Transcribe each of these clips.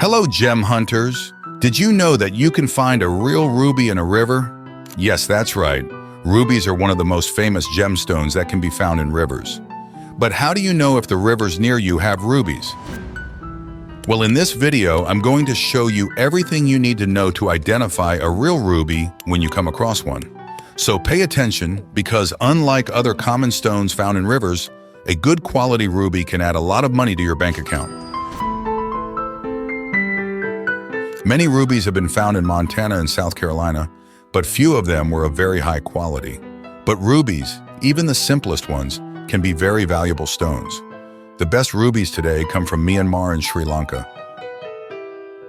Hello, gem hunters. Did you know that you can find a real ruby in a river? Yes, that's right. Rubies are one of the most famous gemstones that can be found in rivers. But how do you know if the rivers near you have rubies? Well, in this video, I'm going to show you everything you need to know to identify a real ruby when you come across one. So pay attention, because unlike other common stones found in rivers, a good quality ruby can add a lot of money to your bank account. Many rubies have been found in Montana and South Carolina, but few of them were of very high quality. But rubies, even the simplest ones, can be very valuable stones. The best rubies today come from Myanmar and Sri Lanka.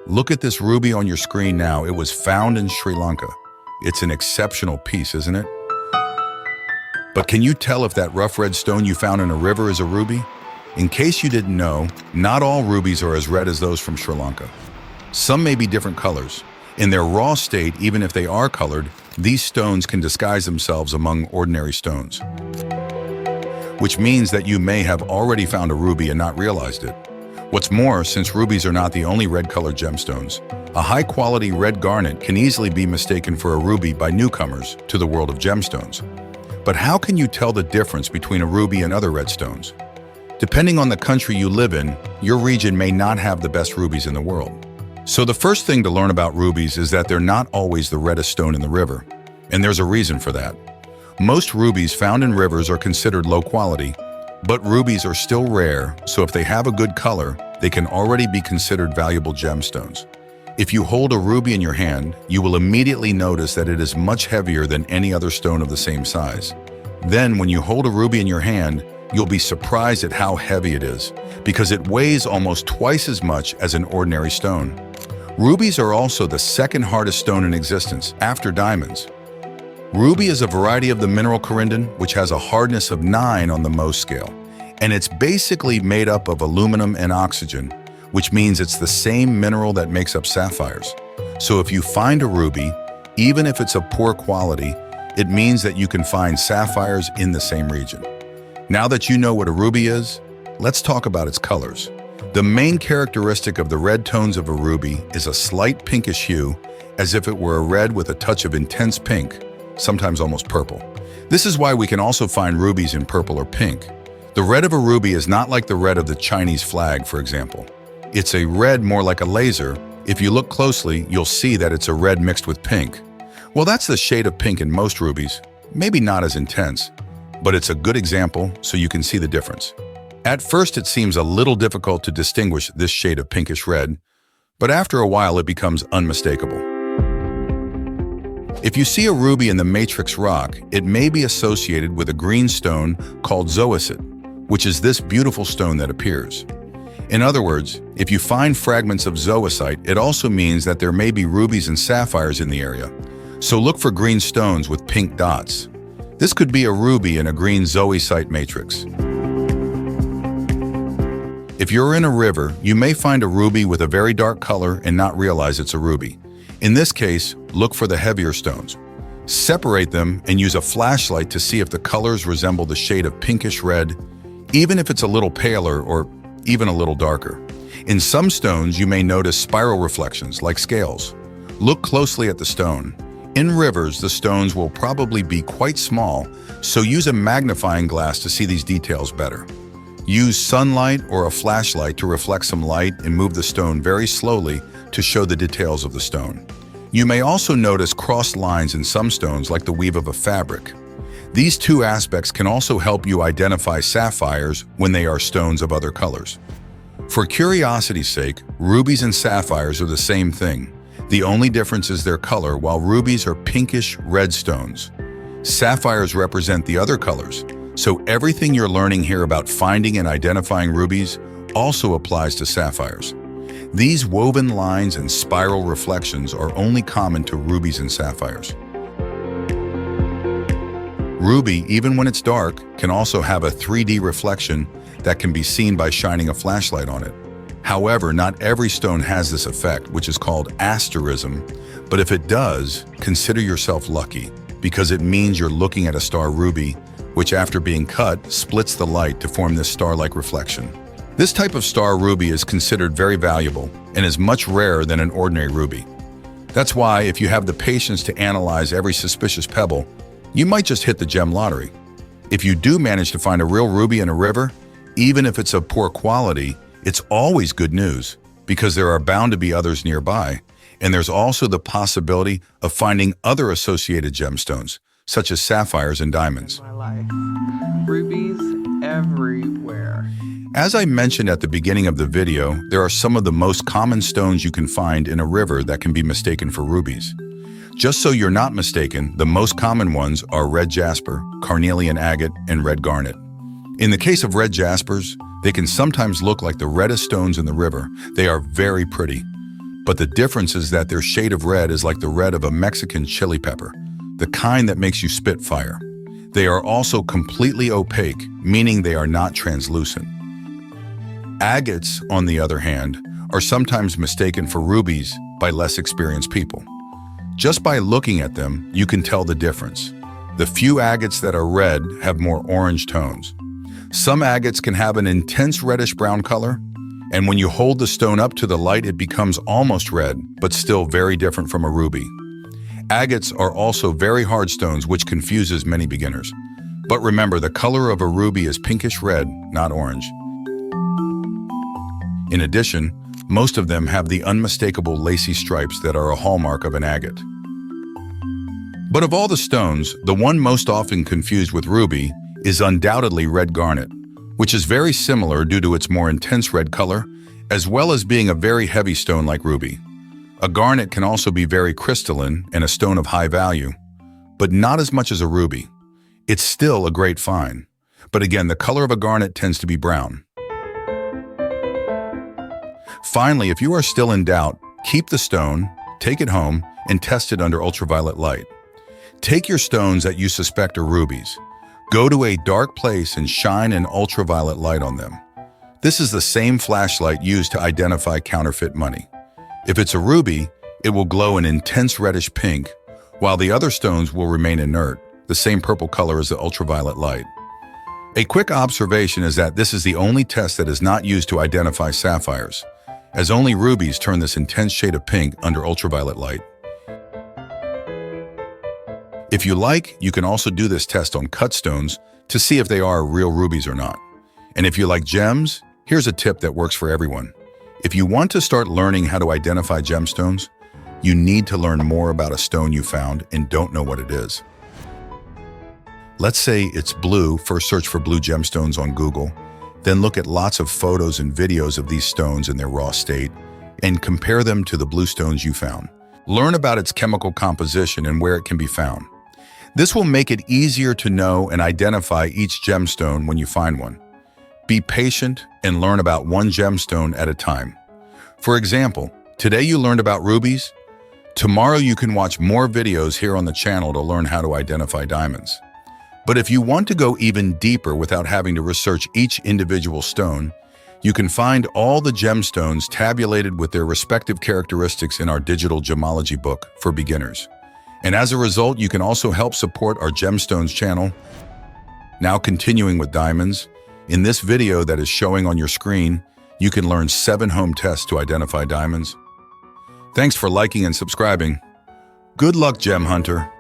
Look at this ruby on your screen now. It was found in Sri Lanka. It's an exceptional piece, isn't it? But can you tell if that rough red stone you found in a river is a ruby? In case you didn't know, not all rubies are as red as those from Sri Lanka. Some may be different colors. In their raw state, even if they are colored, these stones can disguise themselves among ordinary stones, which means that you may have already found a ruby and not realized it. What's more, since rubies are not the only red-colored gemstones, a high-quality red garnet can easily be mistaken for a ruby by newcomers to the world of gemstones. But how can you tell the difference between a ruby and other red stones? Depending on the country you live in, your region may not have the best rubies in the world. So the first thing to learn about rubies is that they're not always the reddest stone in the river. And there's a reason for that. Most rubies found in rivers are considered low quality, but rubies are still rare, so if they have a good color, they can already be considered valuable gemstones. If you hold a ruby in your hand, you will immediately notice that it is much heavier than any other stone of the same size. Then, when you hold a ruby in your hand, you'll be surprised at how heavy it is, because it weighs almost twice as much as an ordinary stone. Rubies are also the second hardest stone in existence, after diamonds. Ruby is a variety of the mineral corindon, which has a hardness of 9 on the Mohs scale, and it's basically made up of aluminum and oxygen, which means it's the same mineral that makes up sapphires. So if you find a ruby, even if it's of poor quality, it means that you can find sapphires in the same region. Now that you know what a ruby is, let's talk about its colors. The main characteristic of the red tones of a ruby is a slight pinkish hue, as if it were a red with a touch of intense pink, sometimes almost purple. This is why we can also find rubies in purple or pink. The red of a ruby is not like the red of the Chinese flag, for example. It's a red more like a laser. If you look closely, you'll see that it's a red mixed with pink. Well, that's the shade of pink in most rubies, maybe not as intense, but it's a good example so you can see the difference. At first, it seems a little difficult to distinguish this shade of pinkish red, but after a while it becomes unmistakable. If you see a ruby in the matrix rock, it may be associated with a green stone called zoisite, which is this beautiful stone that appears. In other words, if you find fragments of zoisite, it also means that there may be rubies and sapphires in the area. So look for green stones with pink dots. This could be a ruby in a green zoisite matrix. If you're in a river, you may find a ruby with a very dark color and not realize it's a ruby. In this case, look for the heavier stones. Separate them and use a flashlight to see if the colors resemble the shade of pinkish red, even if it's a little paler or even a little darker. In some stones, you may notice spiral reflections like scales. Look closely at the stone. In rivers, the stones will probably be quite small, so use a magnifying glass to see these details better. Use sunlight or a flashlight to reflect some light and move the stone very slowly to show the details of the stone. You may also notice crossed lines in some stones like the weave of a fabric. These two aspects can also help you identify sapphires when they are stones of other colors. For curiosity's sake, rubies and sapphires are the same thing. The only difference is their color, while rubies are pinkish red stones. Sapphires represent the other colors. So everything you're learning here about finding and identifying rubies also applies to sapphires. These woven lines and spiral reflections are only common to rubies and sapphires. Ruby, even when it's dark, can also have a 3D reflection that can be seen by shining a flashlight on it. However, not every stone has this effect, which is called asterism, but if it does, consider yourself lucky, because it means you're looking at a star ruby, which after being cut, splits the light to form this star-like reflection. This type of star ruby is considered very valuable and is much rarer than an ordinary ruby. That's why, if you have the patience to analyze every suspicious pebble, you might just hit the gem lottery. If you do manage to find a real ruby in a river, even if it's of poor quality, it's always good news, because there are bound to be others nearby, and there's also the possibility of finding other associated gemstones, such as sapphires and diamonds. My life. Rubies everywhere. As I mentioned at the beginning of the video, there are some of the most common stones you can find in a river that can be mistaken for rubies. Just so you're not mistaken, the most common ones are red jasper, carnelian agate, and red garnet. In the case of red jaspers, they can sometimes look like the reddest stones in the river. They are very pretty. But the difference is that their shade of red is like the red of a Mexican chili pepper, the kind that makes you spit fire. They are also completely opaque, meaning they are not translucent. Agates, on the other hand, are sometimes mistaken for rubies by less experienced people. Just by looking at them, you can tell the difference. The few agates that are red have more orange tones. Some agates can have an intense reddish-brown color, and when you hold the stone up to the light, it becomes almost red, but still very different from a ruby. Agates are also very hard stones, which confuses many beginners. But remember, the color of a ruby is pinkish red, not orange. In addition, most of them have the unmistakable lacy stripes that are a hallmark of an agate. But of all the stones, the one most often confused with ruby is undoubtedly red garnet, which is very similar due to its more intense red color, as well as being a very heavy stone like ruby. A garnet can also be very crystalline and a stone of high value, but not as much as a ruby. It's still a great find, but again, the color of a garnet tends to be brown. Finally, if you are still in doubt, keep the stone, take it home, and test it under ultraviolet light. Take your stones that you suspect are rubies. Go to a dark place and shine an ultraviolet light on them. This is the same flashlight used to identify counterfeit money. If it's a ruby, it will glow an intense reddish pink, while the other stones will remain inert, the same purple color as the ultraviolet light. A quick observation is that this is the only test that is not used to identify sapphires, as only rubies turn this intense shade of pink under ultraviolet light. If you like, you can also do this test on cut stones to see if they are real rubies or not. And if you like gems, here's a tip that works for everyone. If you want to start learning how to identify gemstones, you need to learn more about a stone you found and don't know what it is. Let's say it's blue. First search for blue gemstones on Google, then look at lots of photos and videos of these stones in their raw state and compare them to the blue stones you found. Learn about its chemical composition and where it can be found. This will make it easier to know and identify each gemstone when you find one. Be patient and learn about one gemstone at a time. For example, today you learned about rubies. Tomorrow you can watch more videos here on the channel to learn how to identify diamonds. But if you want to go even deeper without having to research each individual stone, you can find all the gemstones tabulated with their respective characteristics in our digital gemology book for beginners. And as a result, you can also help support our GemStones channel. Now continuing with diamonds, in this video that is showing on your screen, you can learn 7 home tests to identify diamonds. Thanks for liking and subscribing. Good luck, Gem Hunter.